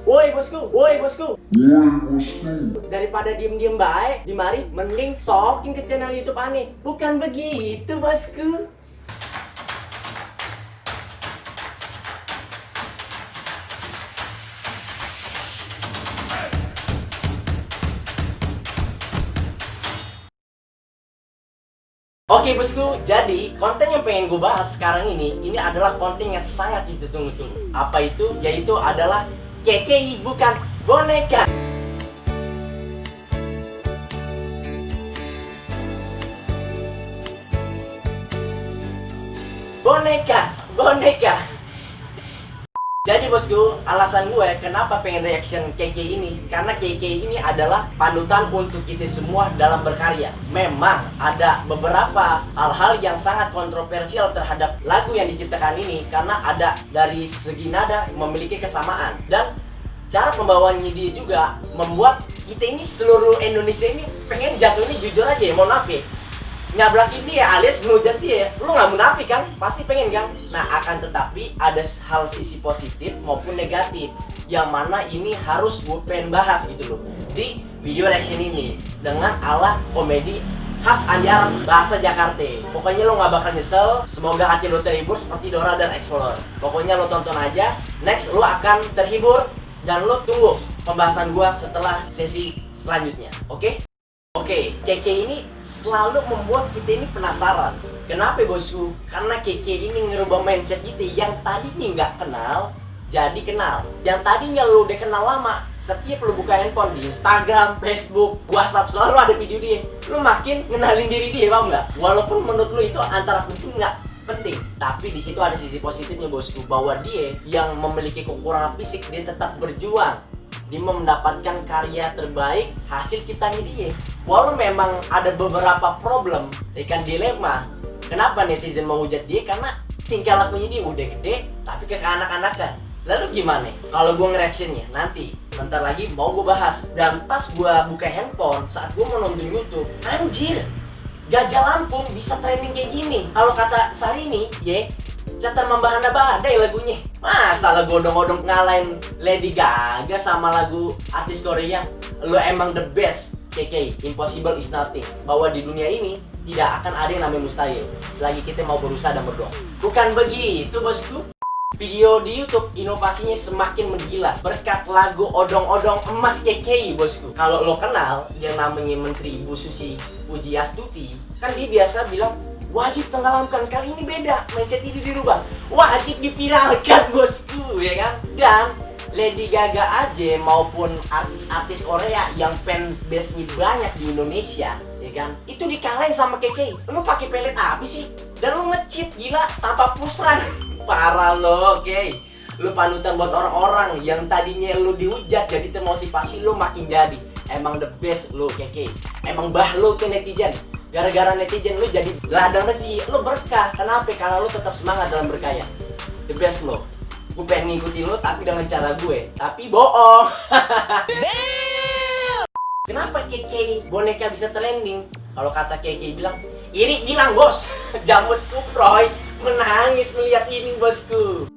Woi bosku, woi bosku. Daripada diem-diem baik di mari, mending sokin ke channel YouTube aneh. Bukan begitu bosku. Oke bosku, jadi konten yang pengen gue bahas sekarang ini adalah konten yang sangat ditunggu-tunggu. Apa itu? Yaitu adalah KKI bukan boneka. Boneka. Jadi bosku, alasan gue kenapa pengen reaction KK ini, karena KK ini adalah panutan untuk kita semua dalam berkarya. Memang ada beberapa hal-hal yang sangat kontroversial terhadap lagu yang diciptakan ini, karena ada dari segi nada memiliki kesamaan, dan cara pembawaannya dia juga membuat kita ini seluruh Indonesia ini pengen jatuhnya jujur aja ya, mohon maaf ya, nyablakin dia alias ngehujat dia. Lu nggak munafik kan? Pasti pengen kan? Nah, akan tetapi ada hal sisi positif maupun negatif, yang mana ini harus gue pengen bahas gitu loh di video reaction ini, dengan ala komedi khas Andiaran bahasa Jakarta. Pokoknya lo nggak bakal nyesel. Semoga hati lo terhibur seperti Dora dan Explorer. Pokoknya lo tonton aja, next lo akan terhibur, dan lo tunggu pembahasan gue setelah sesi selanjutnya. Oke, KK ini selalu membuat kita ini penasaran. Kenapa bosku? Karena KK ini ngerubah mindset kita yang tadinya nggak kenal jadi kenal. Yang tadinya lu udah kenal lama, setiap lu buka handphone di Instagram, Facebook, WhatsApp selalu ada video dia. Lu makin ngenalin diri dia, paham nggak? Walaupun menurut lu itu antara penting nggak penting, tapi di situ ada sisi positifnya bosku, bahwa dia yang memiliki kekurangan fisik dia tetap berjuang. Dia mendapatkan karya terbaik hasil ciptanya dia. Walau memang ada beberapa problem, ikan dilema. Kenapa netizen mau hujat dia? Karena tingkah lakunya dia udah gede, tapi kekanak-kanakan. Lalu gimana? Kalau gue ngereactionnya nanti, bentar lagi mau gue bahas. Dan pas gue buka handphone saat gue mau nonton YouTube, anjir, Gajah Lampung bisa trending kayak gini. Kalau kata Sarini, catar membahana badai lagunya. Masa lagu odong-odong ngalahin Lady Gaga sama lagu artis Korea? Lo emang the best, KK. Impossible is nothing. Bahwa di dunia ini tidak akan ada yang namanya mustahil selagi kita mau berusaha dan berdoa. Bukan begitu bosku? Video di YouTube inovasinya semakin menggila berkat lagu odong-odong emas KK bosku. Kalau lo kenal yang namanya Menteri Ibu Susi Pujiastuti, kan dia biasa bilang wajib tenggelamkan. Kali ini beda, mindset ini dirubah, wajib dipiralkan bosku, ya kan? Dan Lady Gaga aja maupun artis-artis Korea yang fanbase-nya banyak di Indonesia, ya kan? Itu dikalahin sama KK. Lu pakai pelet apa sih? Dan lu nge-cheat gila tanpa pusran. Parah lo, oke. Lu panutan buat orang-orang yang tadinya lu dihujat jadi termotivasi, lu makin jadi. Emang the best lu, KK. Emang bah lu ke netizen. Gara-gara netizen lu jadi ladang resi, lu berkah. Kenapa? Karena lu tetap semangat dalam berkarya. The best lo. Gue pengen ngikutin lu tapi dengan cara gue, tapi bohong. Kenapa KK boneka bisa trending? Kalau kata KK bilang, iri bilang bos. Jamut kuproy menangis melihat ini bosku.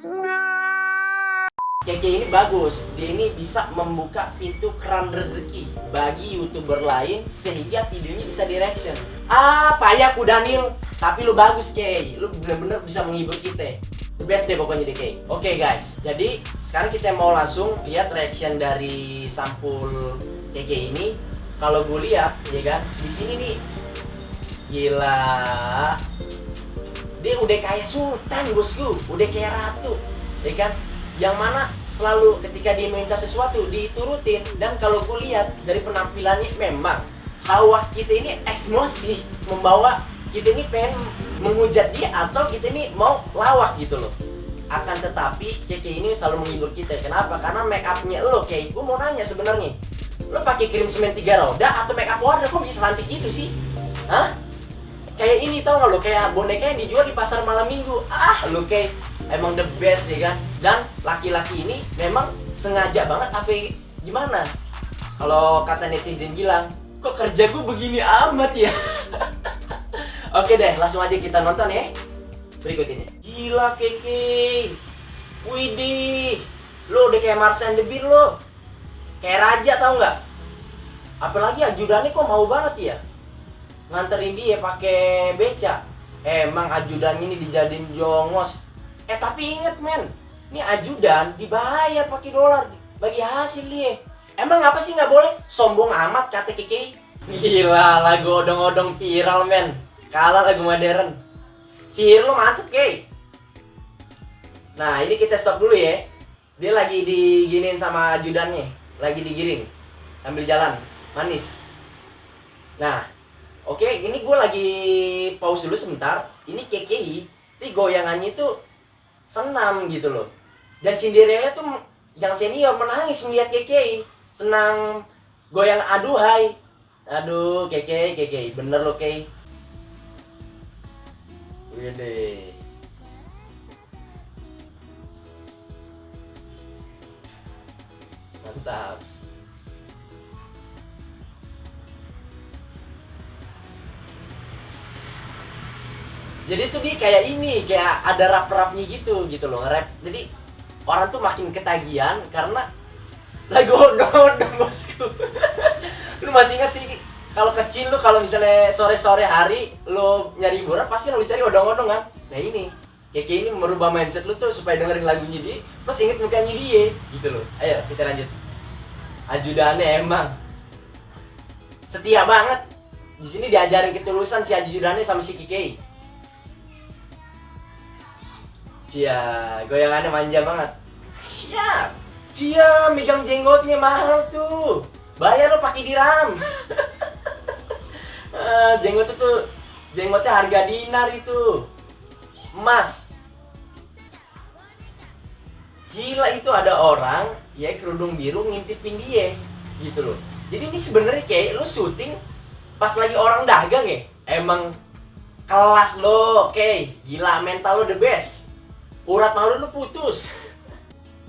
KK ini bagus, dia ini bisa membuka pintu keran rezeki bagi YouTuber lain sehingga videonya bisa direction. Payah ku Daniel, tapi lu bagus Kay, lu bener-bener bisa menghibur kita. The best deh pokoknya deh Kay. Oke guys, jadi sekarang kita mau langsung lihat reaction dari sampul KK ini. Kalau gue lihat, ya kan, di sini nih, gila, dia udah kayak sultan bosku, udah kayak ratu, ya kan? Yang mana selalu ketika dia minta sesuatu diturutin. Dan kalau gue lihat dari penampilannya, memang hawa kita ini emosi membawa kita ini pengen menghujat dia atau kita ini mau lawak gitu loh. Akan tetapi KK ini selalu menghibur kita. Kenapa? Karena make upnya lo, Kay. Gue mau nanya sebenarnya, lo pakai krim semen 3 roda atau make up warna kok bisa cantik gitu sih? Hah? Kayak ini tau gak lo, kayak boneka yang dijual di pasar malam minggu. Lo Kay emang the best ya kan. Dan laki-laki ini memang sengaja banget apa gimana? Kalau kata netizen bilang, kok kerja gue begini amat ya. Oke deh, langsung aja kita nonton ya berikut ini. Gila KK, widih, Lu udah kayak Mars and the Bean lu. Kayak raja tau nggak? Apalagi ajudannya kok mau banget ya nganterin dia pakai beca. Emang ajudannya ini dijadiin jongos. Tapi inget men, ini ajudan dibayar pakai dolar bagi hasil dia. Emang apa sih nggak boleh? Sombong amat kata Kiki. Gila, lagu odong-odong viral men. Kalah lagu modern. Sihir lu mantep Kay. Nah ini kita stop dulu ya. Dia lagi diginiin sama ajudannya, lagi digiring ambil jalan manis. Nah oke, ini gue lagi pause dulu sebentar. Ini KKI, ini goyangannya tuh senam gitu loh. Dan Cinderella tuh yang senior menangis melihat KKI senang goyang aduhai. Aduh KKI bener loh Kay. Udah deh. Mantap. Jadi tuh dia kayak ini, kayak ada rap-rapnya gitu loh, nge-rap. Jadi orang tuh makin ketagihan karena lagu odong-odong bosku. Lu masih ingat sih kalau kecil lu kalau misalnya sore-sore hari lu nyari hiburan pasti lu cari odong-odong kan? Nah ini kayak ini merubah mindset lu tuh supaya dengerin lagunya dia, pas inget mukanya dia gitu loh. Ayo kita lanjut. Ajudannya emang setia banget. Di sini diajarin ketulusan si ajudannya sama si Kiki. Cia, goyangannya manja banget. Siap. Dia megang jenggotnya mahal tuh. Bayar lo pakai dirham. Jenggotnya harga dinar itu. Emas. Gila, itu ada orang ya kerudung biru ngintipin dia gitu loh. Jadi ini sebenarnya kayak lo syuting pas lagi orang dagang ya. Emang kelas lo, oke. Gila, mental lo the best. Urat malu lu putus.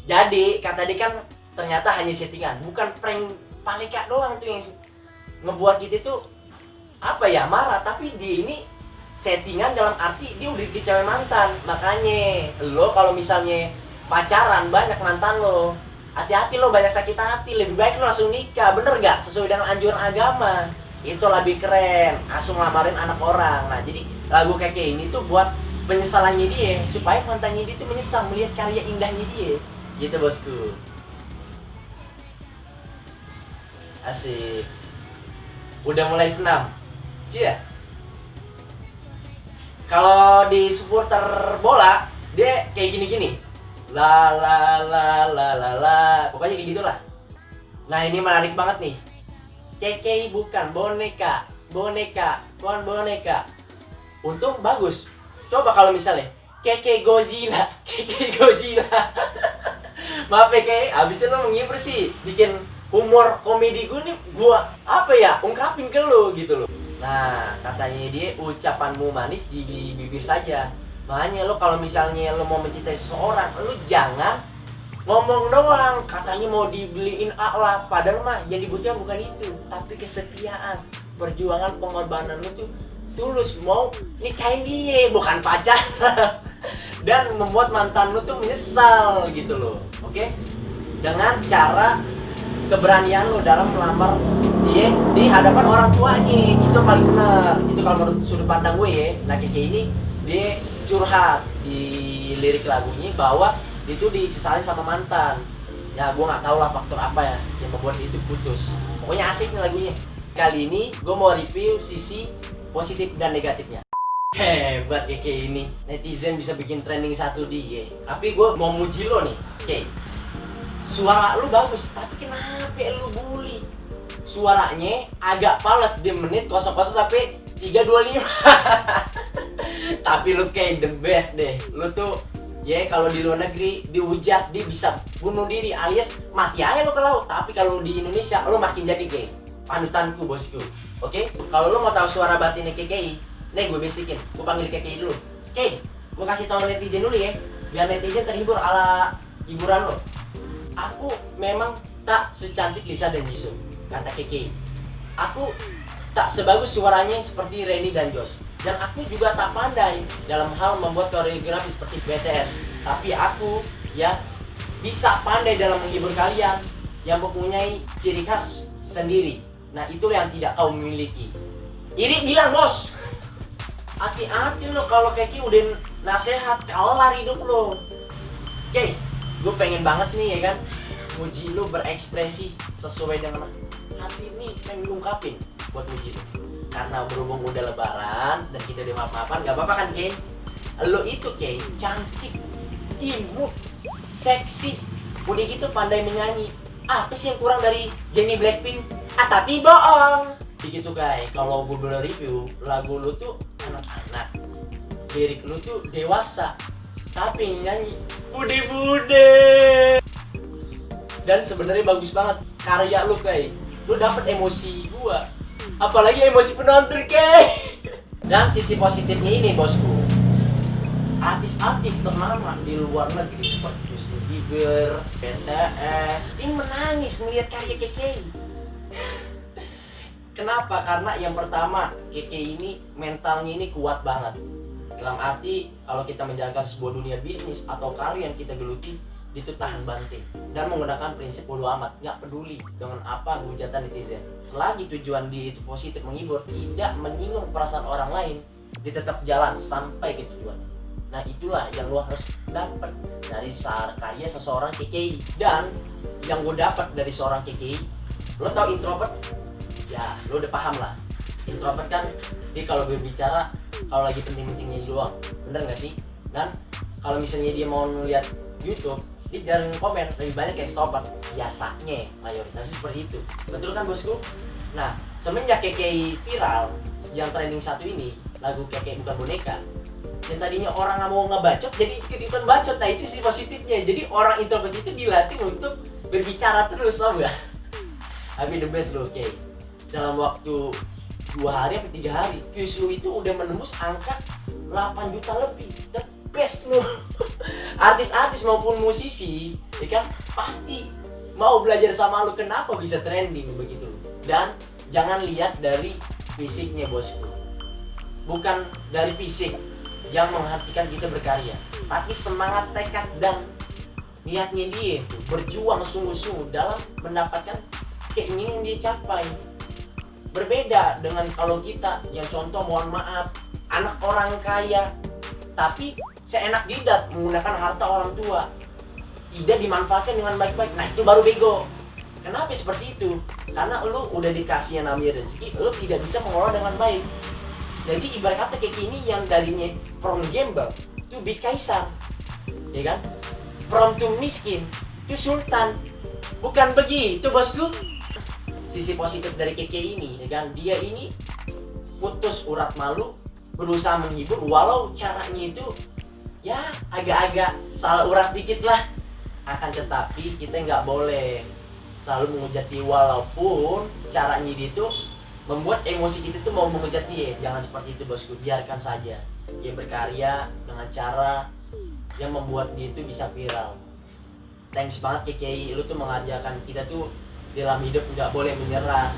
Jadi kata dia kan ternyata hanya settingan, bukan prank Paleka doang tuh yang ngebuat kita tuh apa ya marah. Tapi dia ini settingan dalam arti dia udah ke cewek mantan. Makanya lo kalau misalnya pacaran banyak mantan lo, hati-hati lo, banyak sakit hati. Lebih baik lo langsung nikah, bener gak? Sesuai dengan anjuran agama. Itu lebih keren, langsung lamarin anak orang. Nah jadi lagu kayak ini tuh buat penyesalannya dia, supaya mantannya dia tuh menyesal melihat karya indahnya dia gitu bosku. Asik. Udah mulai senam cia. Kalau di supporter bola dia kayak gini-gini, la la la la la la, pokoknya kayak gitulah. Nah ini menarik banget nih. KKI bukan boneka, bukan boneka. Untung bagus. Coba kalau misalnya KK Godzilla. Maaf ya Kay, abisnya lo menghibur sih, bikin humor komedi gue nih, gua apa ya, ungkapin ke lo gitu loh. Nah katanya dia ucapanmu manis di bibir saja. Makanya lo kalau misalnya lo mau mencintai seseorang, lo jangan ngomong doang katanya mau dibeliin akhlak, padahal mah yang dibutuhkan bukan itu, tapi kesetiaan, perjuangan, pengorbanan lo tuh tulus mau nikahin dia, bukan pacar. Dan membuat mantan lu tuh menyesal gitu loh. Oke? Dengan cara keberanian lu dalam melamar dia di hadapan orang tuanya. Itu paling benar. Itu kalau menurut sudut pandang gue ya. Nah kayak ini dia curhat di lirik lagunya bahwa dia tuh disesalin sama mantan. Ya gue nggak tahu lah faktor apa ya yang membuat dia itu putus. Pokoknya asik nih lagunya. Kali ini gue mau review sisi positif dan negatifnya. Hebat ya kayak ini, netizen bisa bikin trending satu dia. Tapi gue mau muji lo nih, Kay. Suara lu bagus, tapi kenapa lu bully? Suaranya agak fals di menit 00 sampai 3:25. Tapi lu kayak the best deh. Lu tuh ya kalau di luar negeri dihujat dia bisa bunuh diri alias mati aja lu ke laut. Tapi kalau di Indonesia lu makin jadi kayak panutanku bosku. Oke? Kalau lu mau tahu suara batinnya KKI, nih gue basikin, gue panggil KKI dulu. Oke, gue kasih tahu netizen dulu ya, biar netizen terhibur ala hiburan lo. Aku memang tak secantik Lisa dan Jisoo, kata KKI. Aku tak sebagus suaranya seperti Reni dan Josh. Dan aku juga tak pandai dalam hal membuat koreografi seperti BTS. Tapi aku ya bisa pandai dalam menghibur kalian, yang mempunyai ciri khas sendiri. Nah itulah yang tidak kau miliki. Iri bilang bos, hati-hati lo kalau Keki udah nasehat, kelar hidup lo. Oke, gue pengen banget nih ya kan, muji lo berekspresi sesuai dengan hati ini, pengen ngungkapin buat muji lo. Karena berhubung udah lebaran dan kita udah maaf-maafan, gak apa-apa kan Kei? Lo itu Kei, cantik, imut, seksi, udah gitu pandai menyanyi. Apa sih yang kurang dari Jennie Blackpink? Tapi bohong. Begitu Kai, kalau gue boleh review, lagu lu tuh anak-anak, lirik lu tuh dewasa, tapi nyanyi bude-bude. Dan sebenarnya bagus banget karya lu Kai. Lu dapet emosi gua, apalagi emosi penonton Kai. Dan sisi positifnya ini bosku, artis-artis ternama di luar negeri seperti Justin Bieber, BTS, ini menangis melihat karya Keke. Kenapa? Karena yang pertama, Keke ini mentalnya ini kuat banget. Dalam arti kalau kita menjalankan sebuah dunia bisnis atau karya yang kita geluti, itu tahan banting dan menggunakan prinsip bodo amat, nggak peduli dengan apa hujatan netizen. Selagi tujuan dia itu positif, menghibur, tidak menyinggung perasaan orang lain, dia tetap jalan sampai ke tujuan. Nah itulah yang lo harus dapat dari karya seseorang KKI. Dan yang gue dapat dari seorang KKI, lo tau introvert? Ya lo udah paham lah. Introvert kan dia kalau berbicara kalau lagi penting-pentingnya doang, bener gak sih? Dan kalau misalnya dia mau lihat YouTube, dia jarang komen, lebih banyak extrovert. Biasanya mayoritasnya seperti itu. Betul kan bosku? Nah semenjak KKI viral, yang trending satu ini, lagu KKI bukan boneka, yang tadinya orang nggak mau ngebacot jadi ikut-ikutan bacot. Nah itu sih positifnya. Jadi orang introvert itu dilatih untuk berbicara terus, tau gak? Tapi the best loh, Kay. Dalam waktu 2 hari atau 3 hari, views lu itu udah menembus angka 8 juta lebih. The best loh. Artis-artis maupun musisi, ya kan, pasti mau belajar sama lu. Kenapa bisa trending begitu? Dan jangan lihat dari fisiknya bosku. Bukan dari fisik yang menghentikan kita berkarya, tapi semangat, tekad, dan niatnya dia itu berjuang sungguh-sungguh dalam mendapatkan keinginan yang dia capai. Berbeda dengan kalau kita yang contoh, mohon maaf, anak orang kaya tapi seenak jidat menggunakan harta orang tua, tidak dimanfaatkan dengan baik-baik. Nah itu baru bego. Kenapa seperti itu? Karena lu udah dikasih yang namanya rezeki, lu tidak bisa mengolah dengan baik. Jadi ibarat kata kayak gini, yang darinya from gembel to be kaisar, ya kan? From to miskin to sultan. Bukan begitu bosku. Sisi positif dari Keke ini, ya kan? Dia ini putus urat malu, berusaha menghibur, walau caranya itu ya agak-agak salah urat dikit lah. Akan tetapi kita nggak boleh selalu menghujati, walaupun caranya dia itu membuat emosi kita tuh mau menghujat dia. Jangan seperti itu bosku, biarkan saja dia berkarya dengan cara yang membuat dia itu bisa viral. Thanks banget KKI, lu tuh mengajarkan kita tuh dalam hidup nggak boleh menyerah,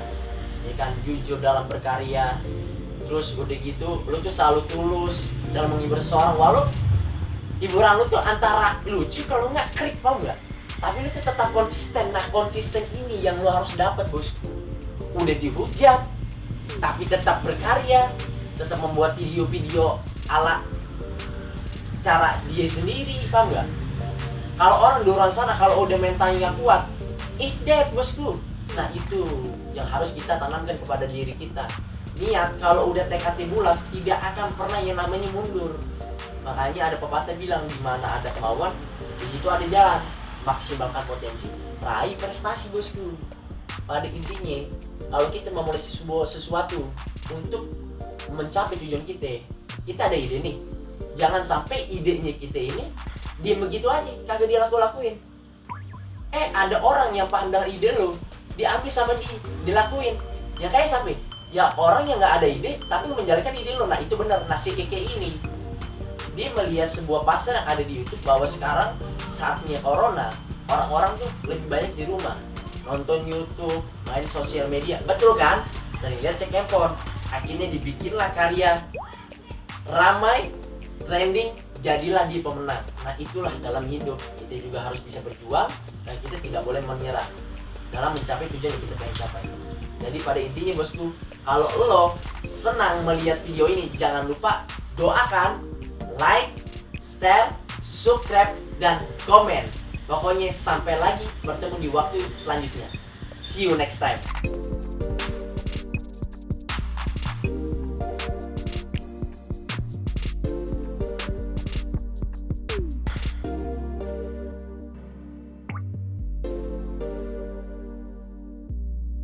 ya kan, jujur dalam berkarya. Terus udah gitu lu tuh selalu tulus dalam menghibur seseorang, walau hiburan lu tuh antara lucu kalau nggak krik, paham nggak? Tapi lu tuh tetap konsisten. Nah konsisten ini yang lu harus dapat bosku. Udah dihujat tapi tetap berkarya, tetap membuat video-video ala cara dia sendiri, paham nggak? Kalau orang di luar sana kalau udah mentalnya nggak kuat, is dead bosku. Nah itu yang harus kita tanamkan kepada diri kita. Niat, kalau udah tekadnya bulat, tidak akan pernah yang namanya mundur. Makanya ada pepatah bilang, di mana ada kemauan, di situ ada jalan. Maksimalkan potensi, raih prestasi bosku. Pada intinya, kalau kita memulai sesuatu untuk mencapai tujuan kita ada ide nih. Jangan sampai idenya kita ini diam begitu aja, kagak dia lakuin. Ada orang yang pandang ide lo, diambil sama dia, dilakuin. Ya kayak sampai, ya orang yang nggak ada ide tapi menjalankan ide lo. Nah itu benar. Nah si Keke ini, dia melihat sebuah pasar yang ada di YouTube, bahwa sekarang saatnya corona, orang-orang tuh lebih banyak di rumah, nonton YouTube, main sosial media, betul kan? Sering lihat, cek handphone. Akhirnya dibikinlah karya ramai, trending, jadilah dia pemenang. Nah itulah dalam hidup, kita juga harus bisa berjuang dan kita tidak boleh menyerah dalam mencapai tujuan yang kita pengen capai. Jadi pada intinya bosku, kalau lo senang melihat video ini, jangan lupa doakan, like, share, subscribe, dan komen. Pokoknya sampai lagi bertemu di waktu selanjutnya. See you next time.